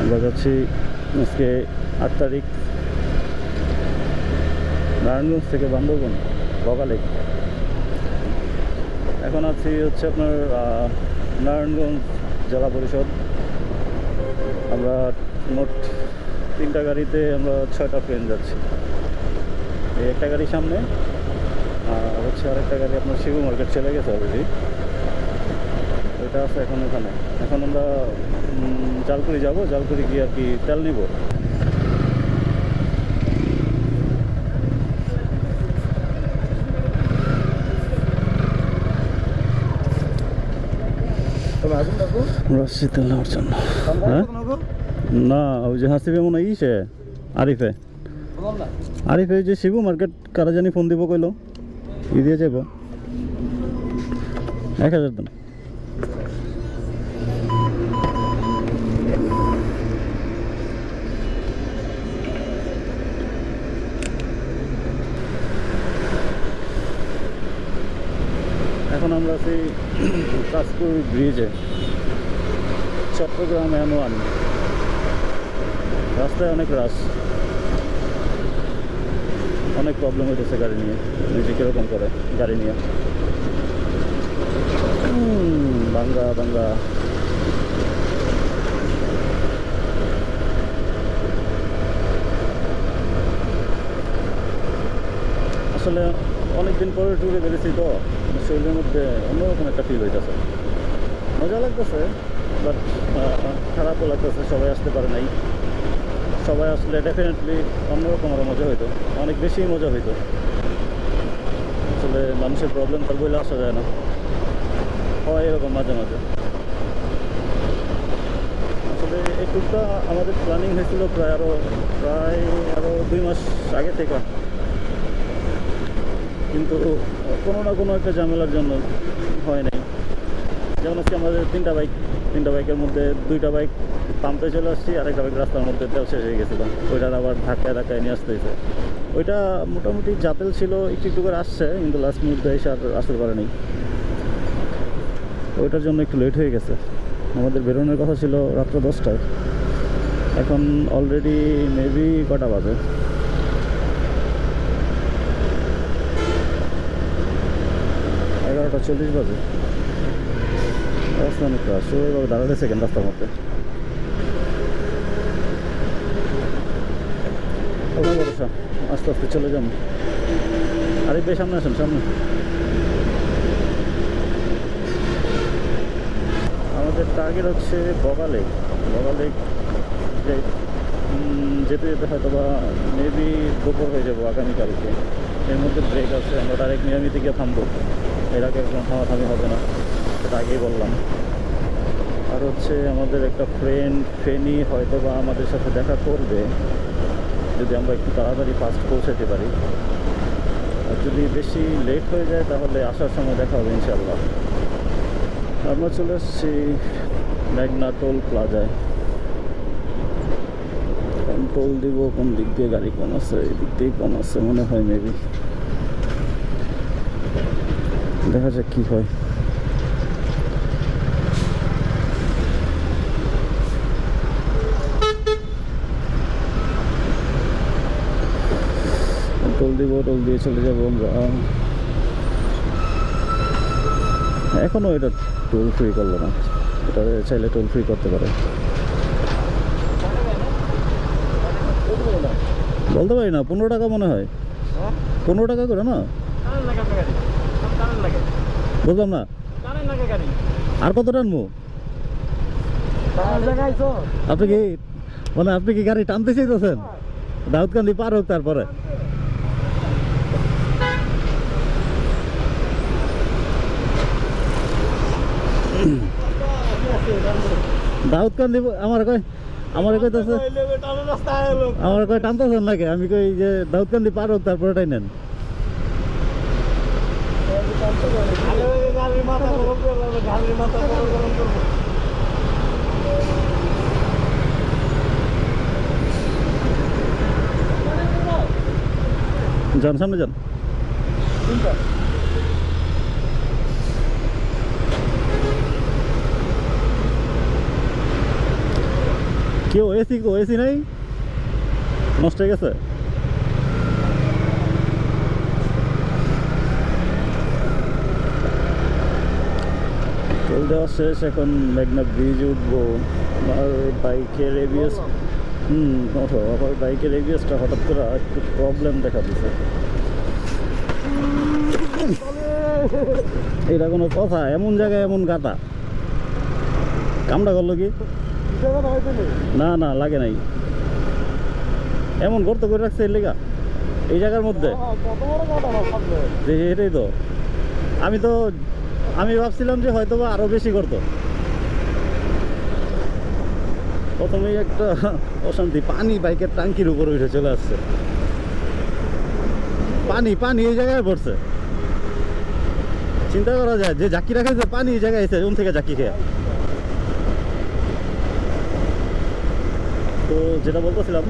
আমরা যাচ্ছি আজকে 8 তারিখ নারায়ণগঞ্জ থেকে বান্দরবন বগালে। এখন আছি হচ্ছে আপনার নারায়ণগঞ্জ জেলা পরিষদ। আমরা মোট 3টা গাড়িতে আমরা 6টা ফ্রেন্ড যাচ্ছি। এই একটা গাড়ি সামনে আর হচ্ছে আরেকটা গাড়ি আপনার শিবু মার্কেট চলে গেছে অলরেডি, ওইটা আছে এখন ওখানে। এখন আমরা জালকুড়ি যাব, জালকুড়ি গিয়ে আর কি তেল নিব। রাশি তেল নেওয়ার জন্য। হ্যাঁ না, ওই যে হাসিবে মনে হয় ইসে আরিফে আরিফে ওই যে শিবু মার্কেট কারা জানি ফোন দিব কইলো, ই দিয়ে যাব 1000 দেন। এখন আমরা আছি কাশপুর ব্রিজে, চট্টগ্রাম M1। রাস্তায় অনেক রাশ, অনেক প্রবলেম হইতেছে গাড়ি নিয়ে। নিজে কীরকম করে গাড়ি নিয়ে বাঙ্গা বাঙ্গা। আসলে অনেকদিন পরে ট্যুরে বেরিয়েছি তো, শরীরের মধ্যে অন্যরকম একটা ফিল হইতেছে। মজা লাগতেছে, বাট খারাপও লাগতেছে। সবাই আসতে পারে নাই। সবাই আসলে ডেফিনেটলি অন্যরকম আরও মজা হইতো, অনেক বেশি মজা হইতো। আসলে মানুষের প্রবলেম তার বইলে আসা যায় না, হয় এরকম মাঝে মাঝে। আসলে এই ট্যুরটা আমাদের প্ল্যানিং হয়েছিল প্রায় আরও 2 মাস আগে থেকে, কিন্তু কোনো না কোনো একটা ঝামেলার জন্য হয় নাই। যেমন আজকে আমাদের 3টা বাইকের মধ্যে 2টা বাইক পাম্পে চলে আসছি, আরেকটা বাইক রাস্তার মধ্যে তেল শেষ হয়ে গেছিলো। ওইটার আবার ধাক্কায় নিয়ে আসতে হয়েছে। ওইটা মোটামুটি জাতেল ছিল, একটু করে আসছে, কিন্তু লাস্ট মুহূর্তে এসে আর আসতে পারে নাই। ওইটার জন্য একটু লেট হয়ে গেছে। আমাদের বেরোনোর কথা ছিল রাত্র 10টায়, এখন অলরেডি মেবি কটা বাজে, 11:40 বাজে। রাস্তা অনেক রাশ, ওইভাবে দাঁড়াতে সেকেন্ড রাস্তার মধ্যে। ওখানে ভরসা, আস্তে আস্তে চলে যান। আরে বেশ সামনে আসেন, সামনে। আমাদের টার্গেট হচ্ছে বগালে যেতে যেতে হয়তো বা মেবি দুপুর হয়ে যাবো আগামীকালকে। এর মধ্যে ব্রেক আছে, আমরা ডাইরেক্ট নিয়মিত গিয়ে থামবো। এর আগে কোনো থামাথামি হবে না, সেটা আগেই বললাম। আর হচ্ছে আমাদের একটা ফ্রেন্ড ফেনি হয়তো বা আমাদের সাথে দেখা করবে, যদি আমরা একটু তাড়াতাড়ি ফাস্ট পৌঁছাতে পারি। আর যদি বেশি লেট হয়ে যায় তাহলে আসার সময় দেখা হবে ইনশাল্লাহ। আমরা চলে এসেছি মেঘনা টোল প্লাজায়। টোল দিব কোন দিক দিয়ে, গাড়ি কম আছে, এই দিক দিয়েই কম আছে মনে হয় মেবি। দেখা যাক কী হয়। টোল দিয়ে চলে যাবো আমরা। এখনও এটা টোল ফ্রি করলো না, এটা চাইলে টোল ফ্রি করতে পারে। বলতে পারি না, 15 টাকা মনে হয়, 15 টাকা করে না, বুঝলাম না। আর কত টানবো? আপনি কি গাড়ি টানতে চাইতেছেন? দাউদকান্দি পার হোক তারপরে। দাউদকান্দি আমার কইতেছে, আমার কই টানতেছেন নাকি? আমি কই যে দাউদকান্দি পার হোক তারপরে টাইনেন। যান সামনে যান। কেউ এসি নাই, নষ্ট হয়ে গেছে। তেল দেওয়া শেষ, এখন মেঘনা ব্রিজে উঠবো। আমার বাইকের এবিএস ওঠো, আমার বাইকের এবিএসটা হঠাৎ করে একটু প্রবলেম দেখা দিছে। এটা কোনো কথা? এমন জায়গায় এমন গাতা কামটা করলো কি? না না লাগে নাই, এমন গর্ত করে রাখছে এর লেগা এই জায়গার মধ্যে। এটাই তো আমি ভাবছিলাম যে হয়তো বা আরো বেশি করতো। প্রথমেই একটা অশান্তি, পানি বাইকের ট্যাঙ্কির উপরে উঠে চলে আসছে। পানি এই জায়গায় পড়ছে। চিন্তা করা যায় যে জাকি রাখাইছে পানি এই জায়গায় এসে ওন থেকে জাকি খেয়ে। তো যেটা বলতেছিলাম,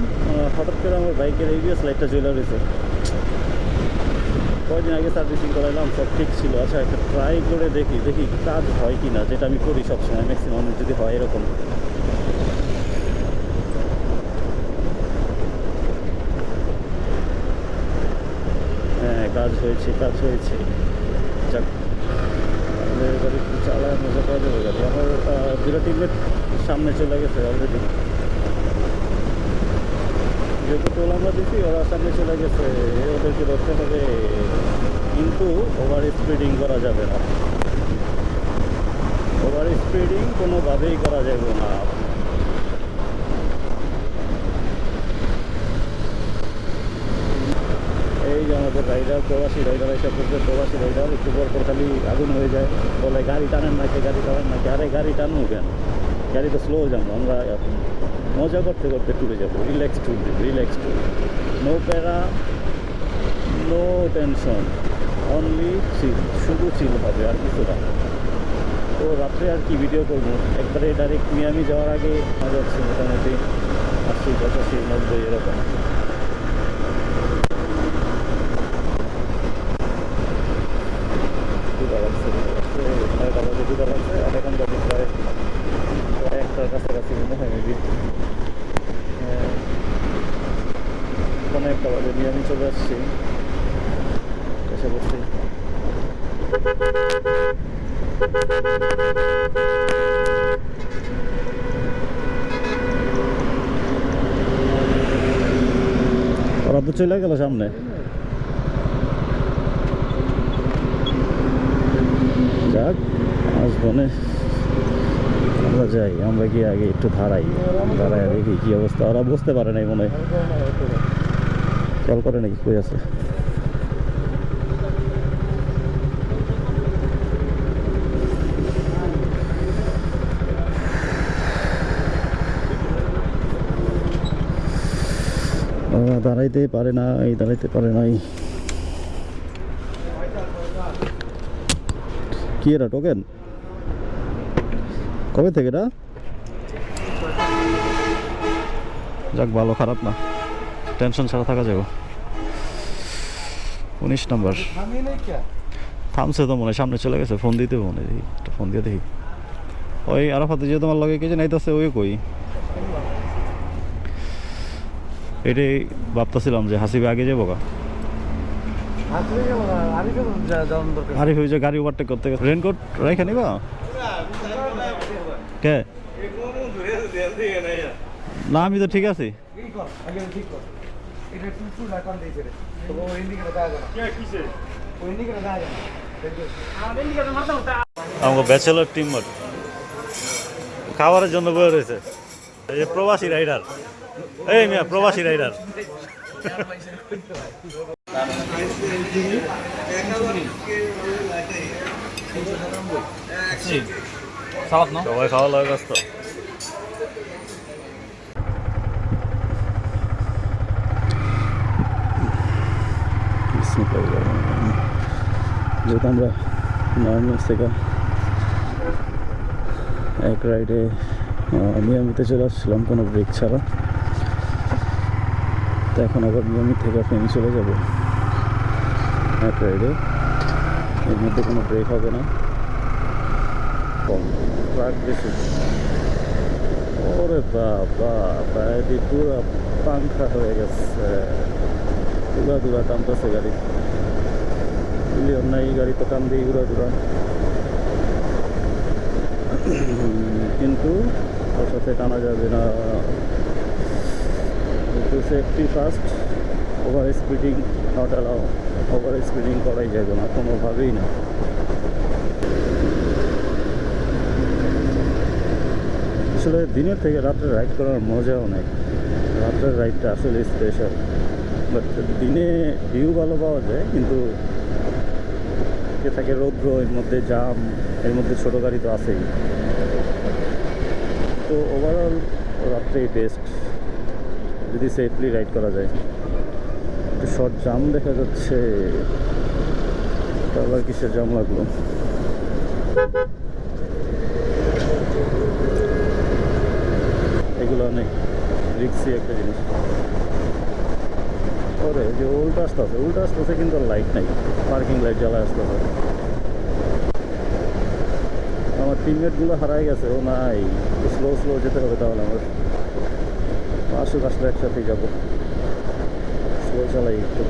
হঠাৎ করে আমার বাইকের এবিএস লাইটটা চলে রয়েছে। কয়েকদিন আগে সার্ভিসিং করাইলাম, সব ঠিক ছিল। আচ্ছা একটা ট্রাই করে দেখি কাজ হয় কি না, যেটা আমি করি সবসময় ম্যাক্সিমাম, যদি হয় এরকম। হ্যাঁ কাজ হয়েছে যাক, গাড়ি চালায় মজা পাওয়া যাবে গাড়ি। আমার দুটো টিমমেট সামনে চলে গেছে অলরেডি, যেহেতু টোল আমরা দিচ্ছি ওরা সামনে চলে গেছে, ওদেরকে ধরতে হবে। কিন্তু ওভার স্পিডিং করা যাবে না, ওভার স্পিডিং কোনোভাবেই করা যাবে না। এই যে আমাদের রাইডার, প্রবাসী রাইডার এসে পড়ছে। প্রবাসী রাইডার একটু পর খালি আগুন হয়ে যায়, বলে গাড়ি টানেন নাকি। আরে গাড়ি টানবো কেন, গাড়ি তো স্লো যাবো আমরা, মজা করতে করতে টুরে যাবো। রিল্যাক্স ট্যুর, নো প্যারা, নো টেনশন, অনলি চিল, শুধু চিল হবে আর কিছু না। তো রাত্রে আর কি ভিডিও করবো, একবারে ডাইরেক্ট মিয়ামি যাওয়ার আগে মজা হচ্ছে মোটামুটি 80, 85, 90 এরকম। আর এখন যাবে প্রায় একটার কাছাকাছি মনে হয় মেবি, কোনো একটা বাজে নিয়ে আমি চলে আসছি, এসে বসছি। ওরা তো চলে গেল সামনে। যাক আসবো না, আমরা যাই, আমরা গিয়ে আগে একটু দাঁড়াই দেখি কি অবস্থা। ওরা বুঝতে পারে নাই মনে হয়, কল করে নাকি, কই আছে। দাঁড়াইতে পারে নাই। কি এটা টোকেন? কবে থেকে এটা? যাক ভালো, খারাপ না, টেনশন ছাড়া থাকা যাবে। 19 নম্বর থামছে তো মনে হয়, সামনে চলে গেছে। ফোন দিতে মনে হয়, একটা ফোন দিয়ে দেখি। ওই আরাফাতে যে তোমার লগে কে যে নাইতেছে ওই কই? এটাই ভাবতেছিলাম যে হাসিবে আগে যাবো গা। আরিফ ওই যে গাড়ি ওভারটেক করতে গেছে, রেনকোট রাইখা নিবা কে? না আমি তো ঠিক আছি। আমাকে ব্যাচেলর টিম খাবারের জন্য বয়ে রয়েছে। এই যে প্রবাসী রাইডার, এই মিয়া প্রবাসী রাইডার। সবাই খাওয়া লাগে ব্যস্ত। যেহেতু আমরা নারায়ণগঞ্জ থেকে এক রাইডে মিয়ামিতে চলে আসছিলাম কোনো ব্রেক ছাড়া, তো এখন আবার মিয়ামি থেকে ফেনি চলে যাব এক রাইডে। এর মধ্যে কোনো ব্রেক হবে না, ট্রাক বেশি। ওরে বাবা, বাইরে পুরো পাংখা হয়ে গেছে, উড়া দুরা টানতেছে গাড়ি। ক্লিয়ার নাই, গাড়ি তো টান দিয়ে উড়া দুরা। কিন্তু ওর সাথে টানা যাবে না, একটু safety first. Over speeding not allow, over speeding করাই যাবে না কোনোভাবেই না। আসলে দিনের থেকে রাত্রে রাইড করার মজা অনেক, রাত্রের রাইডটা আসলে স্পেশাল। বাট দিনে ভিউ ভালো পাওয়া যায়, কিন্তু এ থাকে রৌদ্র, এর মধ্যে জাম, এর মধ্যে ছোটো গাড়ি তো আছেই। তো ওভারঅল রাত্রেই বেস্ট যদি সেফলি রাইড করা যায়। একটু শর্ট জাম দেখা যাচ্ছে, আবার কিসের জাম লাগলো। এগুলো অনেক রিক্সি একটা জিনিস। ওরে যে উল্টা আসতেছে কিন্তু লাইট নাই, পার্কিং লাইট জ্বালা আসতেছে। আমার টিমমেটগুলো হারাই গেছে, ও নাই, স্লো যেতে হবে তাহলে আমার। আসলে একসাথেই যাবো, স্লো চালাই একটু।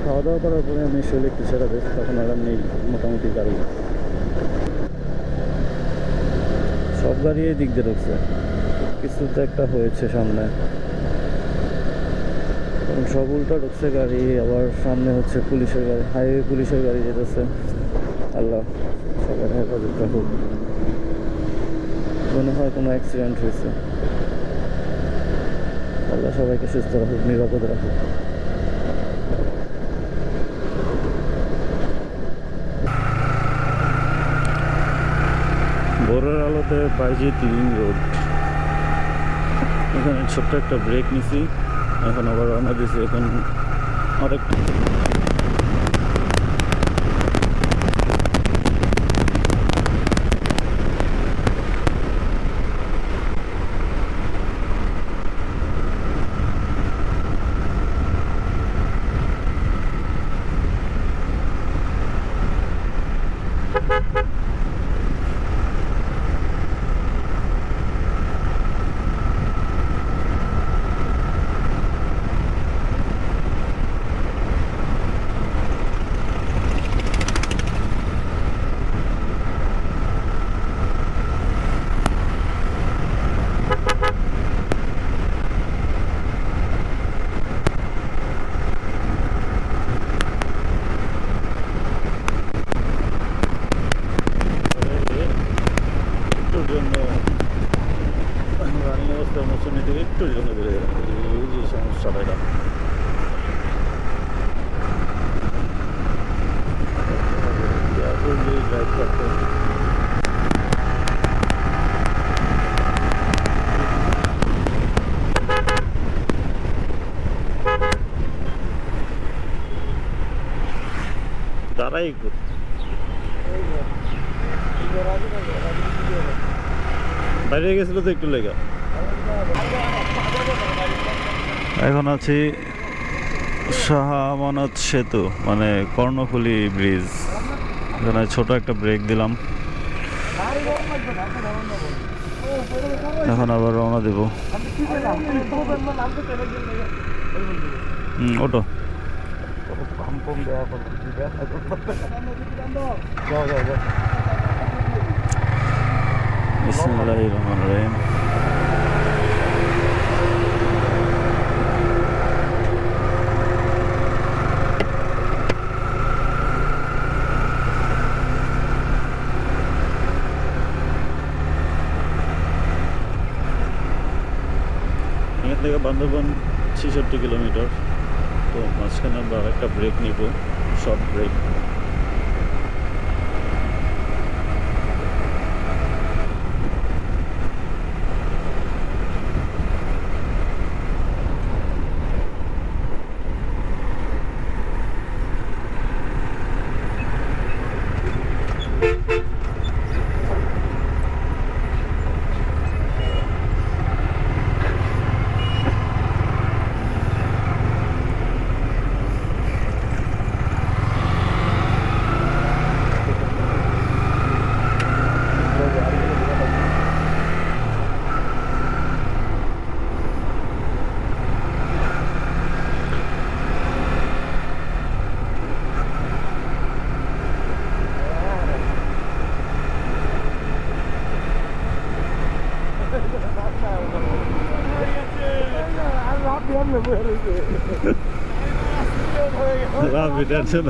খাওয়া দাওয়া করার পরে আমি শরীরে একটু ছেড়ে দেয়, তখন আর নেই মোটামুটি গাড়ি। সব গাড়ি এই দিক দিয়ে ঢুকছে, কিছু তো একটা হয়েছে সামনে, কারণ সব উল্টা ঢুকছে গাড়ি। আবার সামনে হচ্ছে পুলিশের গাড়ি, হাইওয়ে পুলিশের গাড়ি যেতেছে। আল্লাহ সবার হেফাজত রাখুক। মনে হয় কোনো অ্যাক্সিডেন্ট হয়েছে। আল্লাহ সবাইকে সুস্থ রাখুক, নিরাপদ রাখুক। ভোরের আলোতে বাইজিৎ লিং রোড, এখানে ছোট্ট একটা ব্রেক নিছি, এখন আবার রওনা দিয়েছি। এখন আরেকটা রানিং অবস্থার মৌসুমি থেকে একটুর জন্য বেড়ে গেল, এই যে সমস্যাটা। এটা ড্রাইভ করতে দাঁড়াই বাইরে গেছিল তো একটু লেগে। এখন আছি শাহ আমানত সেতু, মানে কর্ণফুলী ব্রিজ। এখানে ছোট একটা ব্রেক দিলাম, এখন আবার রওনা দেব। ওটো বিসমিল্লাহির রহমানির রহিম। এখান থেকে বান্দরবান 66 কিলোমিটার। তো মাঝখানে আমরা একটা ব্রেক নিব, শর্ট ব্রেক। রাবি টেনশন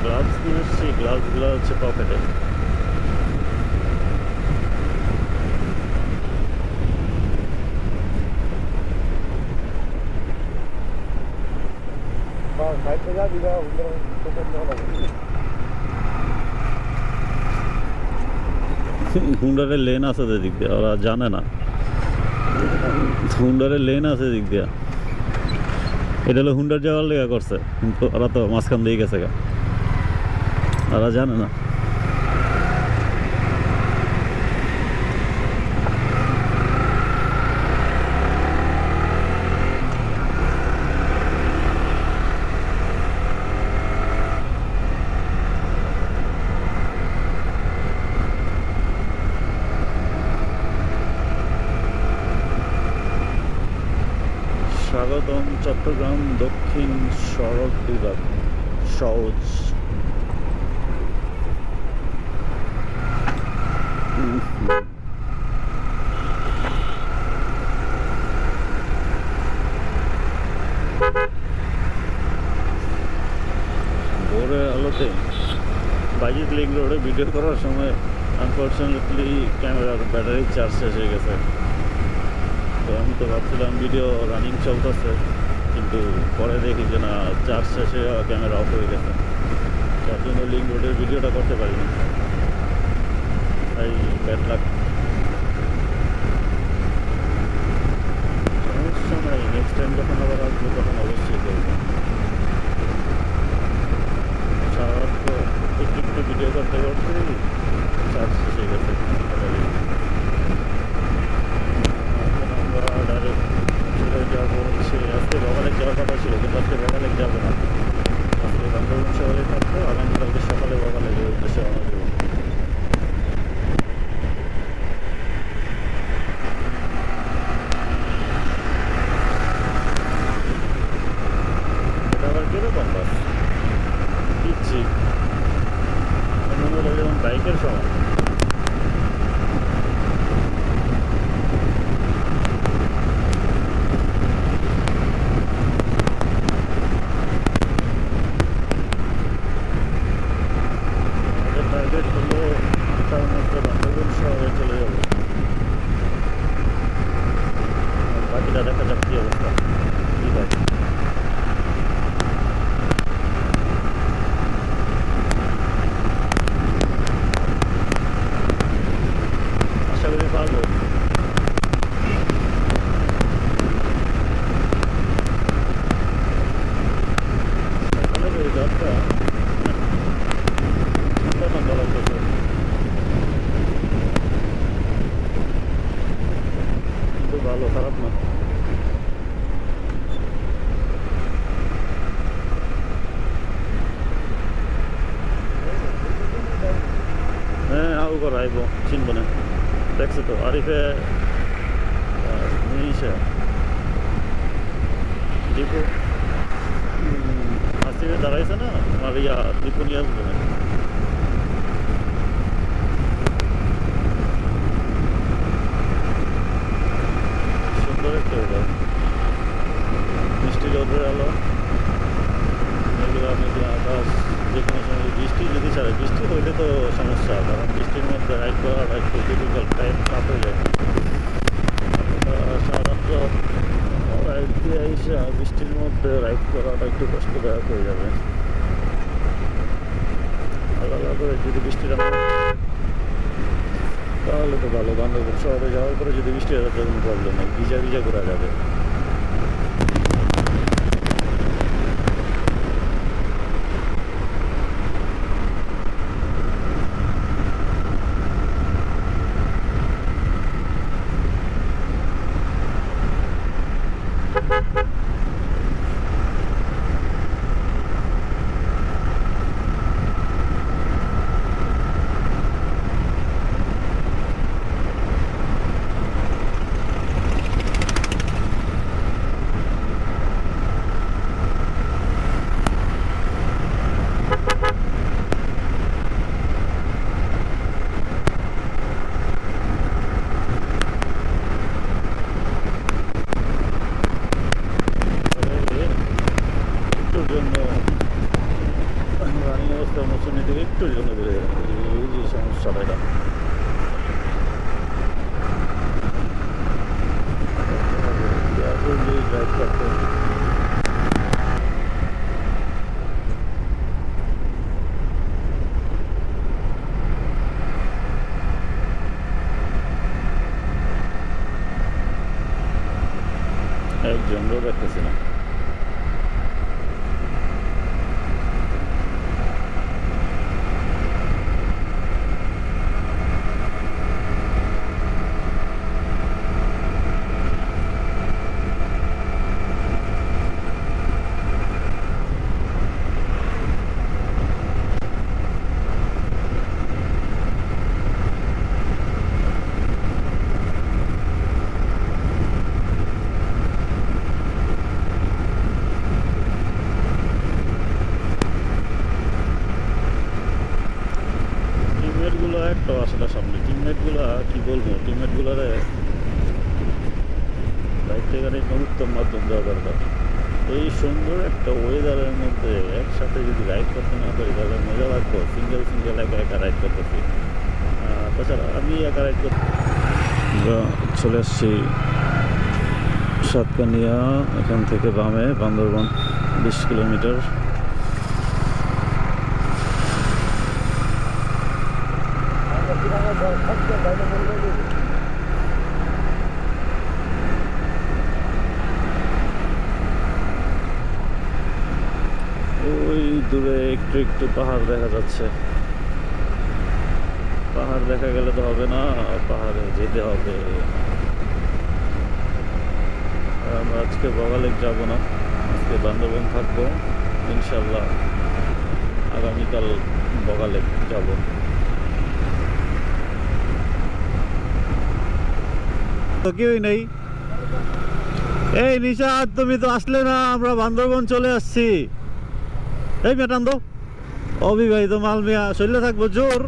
গ্লাভস নিয়ে এসছি, গ্লাভসগুলো হচ্ছে পকেটে। হুন্ডারের লেন আছে দিক দিয়ে, ওরা জানে না হুন্ডারের লেন আছে দিক দিয়া। এটা হলো হুন্ডার যাওয়ার লেগা করছে, কিন্তু ওরা তো মাঝখান দিয়ে গেছে গা, ওরা জানে না। স্বাগতম চট্টগ্রাম দক্ষিণ সড়ক বিভাগ সহজ। ভোরের আলোতে বাইজিৎ লিংক রোডে ভিডিও করার সময় আনফর্চুনেটলি ক্যামেরার ব্যাটারি চার্জ শেষ হয়ে গেছে। তো আমি তো ভাবছিলাম ভিডিও রানিং চলতেছে, কিন্তু পরে দেখি যে না, চার্জ শেষে ক্যামেরা অফ হয়ে গেছে। তার জন্য লিংক রোডের ভিডিওটা করতে পারিনি, তাই ব্যাড লাক। সমস্যা নাই, নেক্সট টাইম যখন আবার আসবো তখন অবশ্যই করবো। সাধারণত একটু একটু ভিডিও করতে করতে চার্জ শেষ হয়ে গেছে। আমরা ডাইরেক্ট চলে যাবো হচ্ছে, আজকে বগালেক যাওয়ার কথা ছিল, কিন্তু আজকে বগালেক যাবো না। আজকে বান্দরবান শহরে থাকবো, আগামীকালকে সকালে বগালেকের উদ্দেশ্যে রওনা দেবো। এটা আবার কিরকম বাস দিচ্ছি, যেমন বাইকের সময়। টার্গেট হলো তার মধ্যে বান্দরবান শহরে চলে যাবো, বাকিটা দেখা যাক কি অবস্থা কি হয়। আশা করি পারবো। সকালে ওই দরটা ঠান্ডা লাগতেছে, কিন্তু ভালো, খারাপ না। হ্যাঁ আউ কর আইব, চিনব না, দেখছো তো আরিফে নিশা দীপু আসিফে দাঁড়াইছে না, আমার ইয়া দীপু নিয়ে আসবে না। সুন্দর একটা ওয়েদার, মিষ্টি রোদের আলো, মেঘলা মেঘলা আকাশ। যে কোনো সময় বৃষ্টি যদি ছাড়ে, বৃষ্টি হইলে তো সমস্যা, কারণ বৃষ্টির মধ্যে রাইড করাটা একটু ডিফিকাল্ট, টাইম কাপ হয়ে যায়। সাধারণত রাইড দিয়ে এসে বৃষ্টির মধ্যে রাইড করাটা একটু কষ্টদায়ক হয়ে যাবে। আলাদা করে যদি বৃষ্টিটা তাহলে তো ভালো, বান্দরবান শহরে যাওয়ার পরে যদি বৃষ্টি হয় তাহলে কোনো প্রবলেম নেই, ভিজা ভিজা করা যাবে। একজনও দেখতেছি না। টিমমেটগুলো একটা আসলে সামনে টিমমেটগুলো কি বলবো, টিমমেটগুলোরে বাইক থেকে একটা উত্তম মাধ্যম দেওয়া দরকার। এই সুন্দর একটা ওয়েদারের মধ্যে একসাথে যদি রাইড করতে না পারি তাহলে মজা লাগবে। সিঙ্গেল সিঙ্গেল একা একা রাইড করতেছি, তাছাড়া আমি একা রাইড করতে চলে আসছি সাতকানিয়া। এখান থেকে বামে বান্দরবন 20 কিলোমিটার। ওই দূরে একটু একটু পাহাড় দেখা যাচ্ছে। পাহাড় দেখা গেলে তো হবে না, পাহাড়ে যেতে হবে। আর আমরা আজকে বগালেক যাব না, আজকে বান্দরবন থাকবো ইনশাল্লাহ। আগামীকাল বগালেক যাব। তো কেউই নেই। এই নিশাদ, তুমি তো আসলে না, আমরা বান্দরবন চলে আসছি। এই মেটান দো, অবিবাহিত মাল মিয়া শরীরে থাকবো জোর।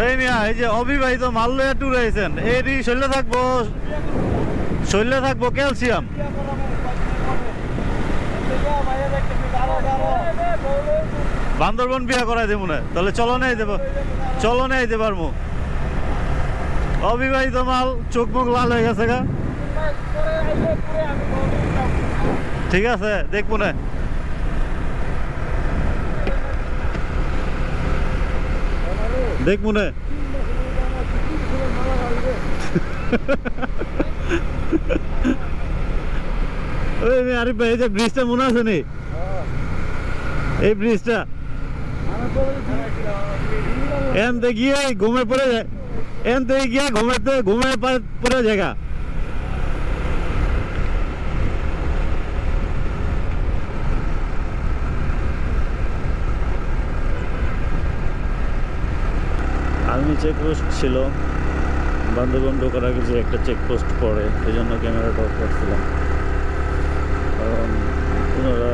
এই মিয়া, এই যে অবিবাহিত মাল লইয়া ট্যুর আইছেন, এরই শরীরে থাকবো ক্যালসিয়াম। বান্দরবন বিয়া করাই দেবো না, তাহলে চলো নেই দেব পারবো। অবিবাহিত মাল, চোখ মুখ লাল হয়ে গেছে গা। ঠিক আছে, দেখবো না। দেখবো না। আরে ভাই, এই যে ব্রিজটা মনে আছে নি? এই ব্রিজটা এনতে গিয়ে ঘুমে পড়ে যায়, এনতে গিয়ে ঘুমে পড়ে জায়গা। আর্মি চেকপোস্ট ছিল বান্দরবন ঢোকার আগে, যে একটা চেকপোস্ট পড়ে, এই জন্য ক্যামেরাটা অফ করছিলাম। কারণ ওনারা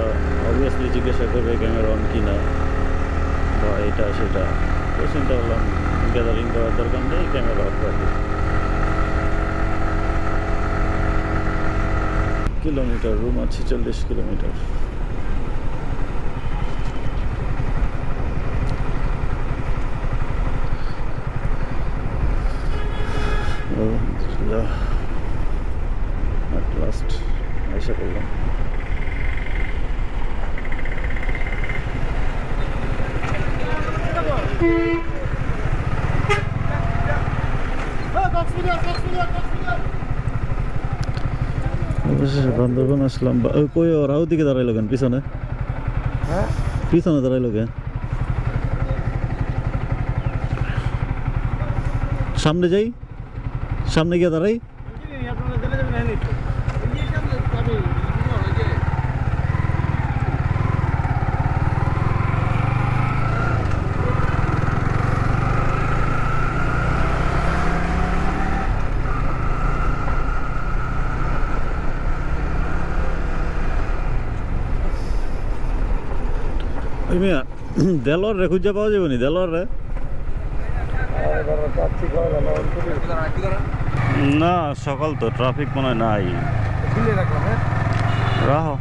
অবভিয়াসলি জিজ্ঞাসা করবে ক্যামেরা অন কিনা বা এটা সেটা। তো চিন্তা করলাম গ্যাদারিং করার দরকার নেই, ক্যামেরা অফ করে দিই। কিলোমিটার রুম আছে 40 কিলোমিটার। অ্যাট লাস্ট আশা করলাম। বান্দরবন আসলাম। কই ওরা ওদিকে দাঁড়াইলো কেন? পিছনে দাঁড়াইলো কেন? সামনে যাই, সামনে গিয়ে দাঁড়াই। মিয়া, দেলোয়ার রে খুঁজে পাওয়া যাবে নি? দেলোয়ার রে না, সকাল তো ট্রাফিক মনে হয় নাই। রাহো,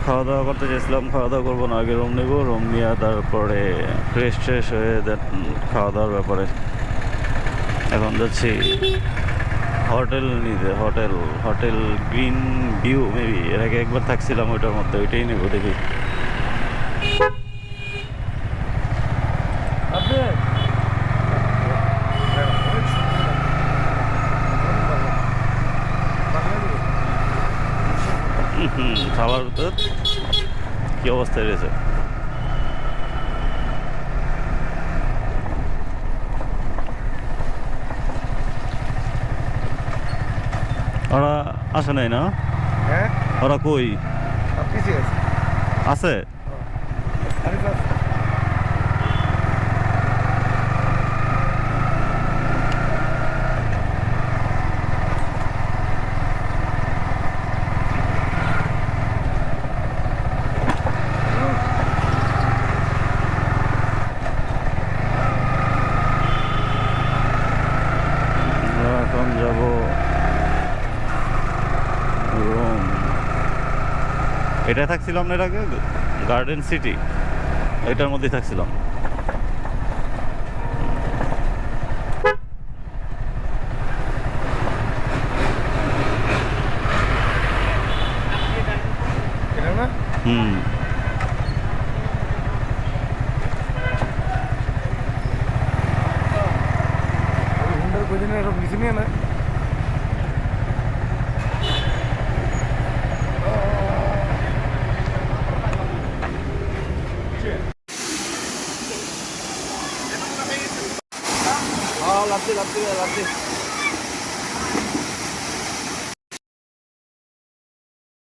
খাওয়া দাওয়া করতে চেয়েছিলাম, খাওয়া দাওয়া করবো না, আগে রুম নেবো, রুম নিয়ে তারপরে ফ্রেশ হয়ে দেন খাওয়া দাওয়ার ব্যাপারে। এখন যাচ্ছি হোটেল নিতে, hotel hotel green view maybe, এর আগে একবার থাকছিলাম ওইটার মধ্যে, ওইটাই নেব দেখি। আপনি খাবার তো কি অবস্থায় রয়েছে। ওরা আসে নাই না? হ্যাঁ ওরা কই পিছিয়ে আছে আছে? আরে স্যার আমরা এখন যাব রোম। এটা থাকছিলাম না এর আগে, গার্ডেন সিটি, এটার মধ্যেই থাকছিলাম। এটা না হুম, হুন্ডার কই দিন সব নিচে নিয়ে না লাগছে লাগছে লাগছে